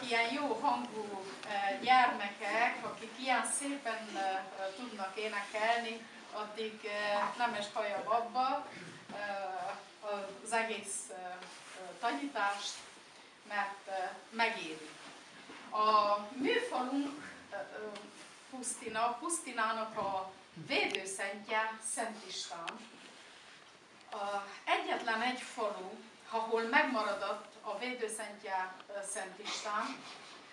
ilyen jó hangú gyermekek, akik ilyen szépen tudnak énekelni, addig nem is hajam abba az egész tanítást, mert megéri. A műfalunk Pusztinának a védőszentje Szent István. Egyetlen egy falu, ahol megmaradott a védőszentje Szent István.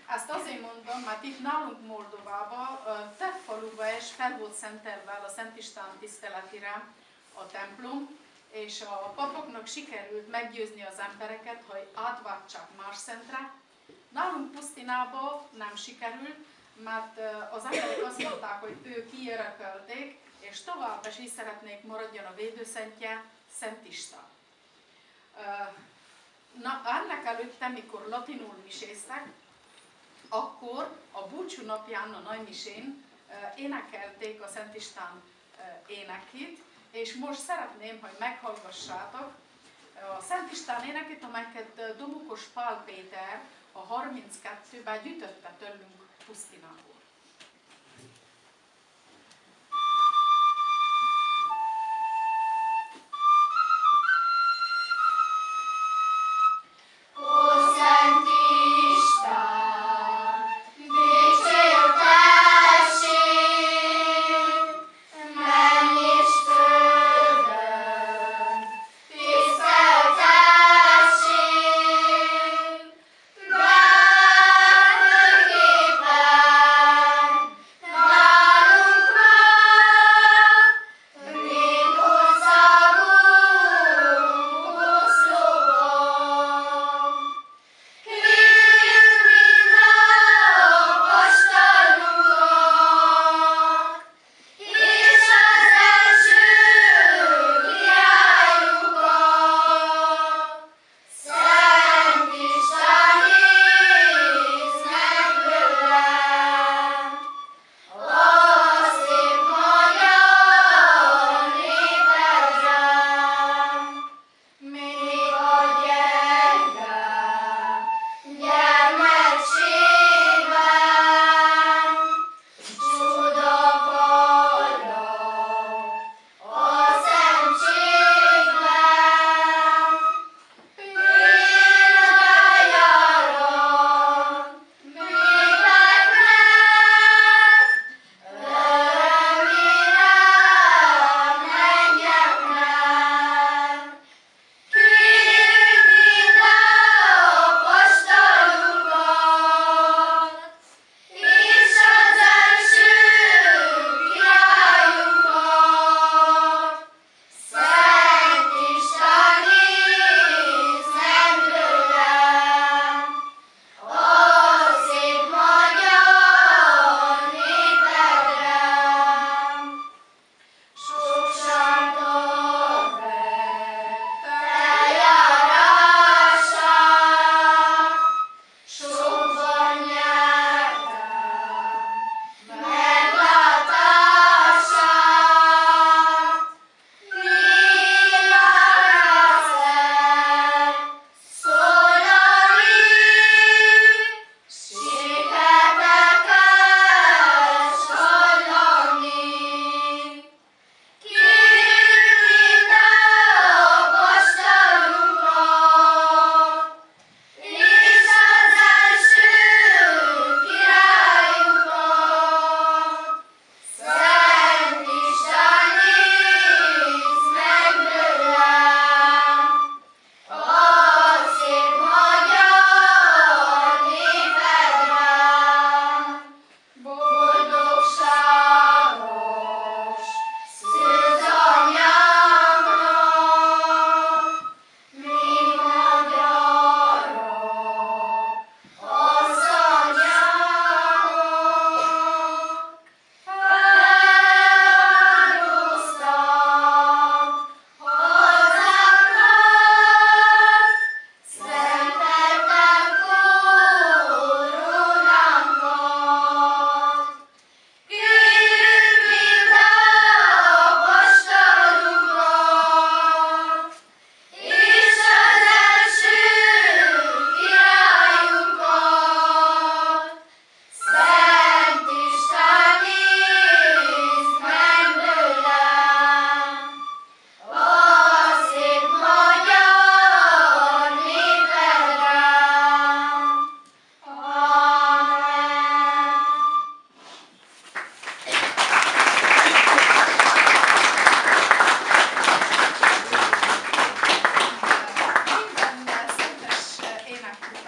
Ezt azért mondom, mert itt nálunk Moldovában több faluban is fel volt szentelve a Szent István tiszteletére a templom, és a papoknak sikerült meggyőzni az embereket, hogy átváltsák más szentre. Nálunk Pusztinában nem sikerült, mert az emberek azt mondták, hogy ők kiörökölték, és tovább is így szeretnék maradjon a védőszentje Szent István. Ennek előtte, mikor latinul miséztek, akkor a búcsú napján, a nagymisén énekelték a Szent István énekét, és most szeretném, hogy meghallgassátok a Szent István énekét, amelyeket Domokos Pál Péter a 32-ben gyűjtötte tőlünk Pusztinából. Bye.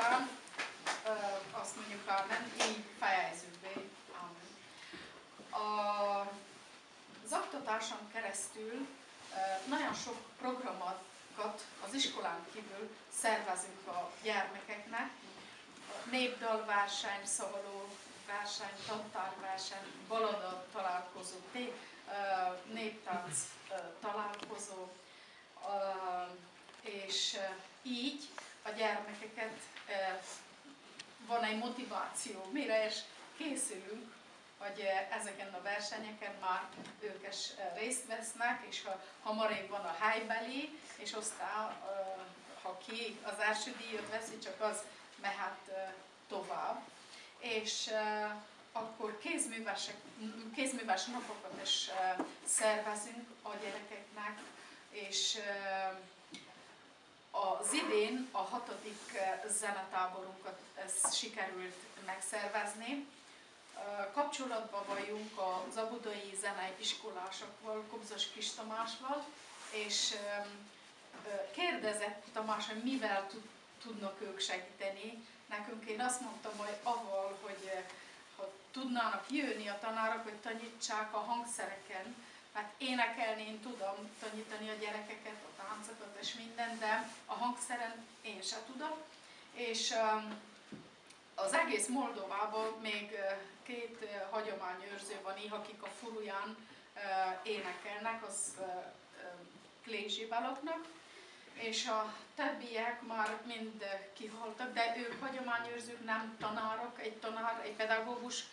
után azt mondjuk ámen, így fejezzük be. Ámen. Az oktatáson keresztül nagyon sok programokat az iskolán kívül szervezünk a gyermekeknek. Népdalverseny, szavaló verseny, tantárverseny, balada találkozó, néptánc találkozó, és így a gyermekeket van egy motiváció, mire is készülünk, hogy ezeken a versenyeken már ők is részt vesznek, és ha marébb van a helybeli, és aztán ha ki az első díjat veszi, csak az mehet tovább. És akkor kézműves napokat is szervezünk a gyerekeknek, és az idén a 6. zenetáborunkat sikerült megszervezni. Kapcsolatban vagyunk a zabudai zenei iskolásokkal, Kobzos Kis Tamásval, és kérdezett Tamás, hogy mivel tudnak ők segíteni nekünk. Én azt mondtam, hogy avval, hogy ha tudnának jönni a tanárok, hogy tanítsák a hangszereken, mert énekelni én tudom tanítani a gyerekeket, a táncokat és minden, de a hangszeren én se tudok. És az egész Moldovában még 2 hagyományőrző van, akik a furuján énekelnek, az Klézsibaloknak, és a többiek már mind kihaltak, de ők hagyományőrzők, nem tanárok, egy pedagógus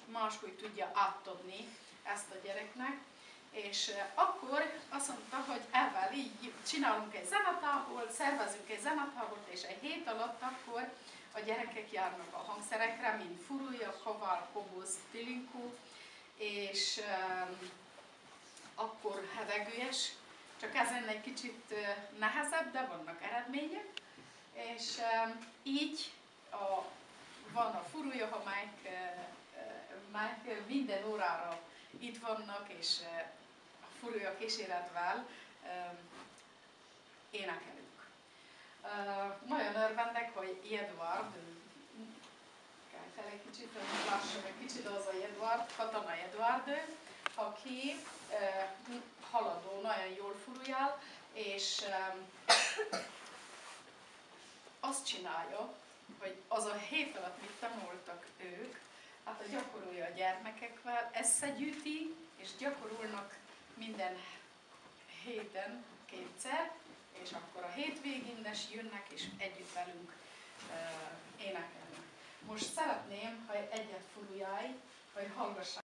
máshogy tudja átadni ezt a gyereknek. És akkor azt mondta, hogy ezzel így csinálunk egy zenetábort, szervezünk egy zenetábort, és egy hét alatt akkor a gyerekek járnak a hangszerekre, mint furúja, kavar, koboz, tilinkó, és akkor hevegőes, csak ezen egy kicsit nehezebb, de vannak eredmények, és így van a furúja, amelyek minden órára itt vannak, és a furúja kíséretvel énekelünk. Nagyon örvendek, hogy Eduard, kell egy kicsit, hogy lássam egy kicsit, az a Eduard, Katona Eduard, aki haladó, nagyon jól furujál, és azt csinálja, hogy az a hét alatt, mit tanultak ők, hát a gyakorolja a gyermekekkel, összegyűjti, és gyakorolnak minden héten 2-szer, és akkor a hétvégén is jönnek, és együtt velünk énekelnek. Most szeretném, hogy egyet furujálj, hogy hallgassák.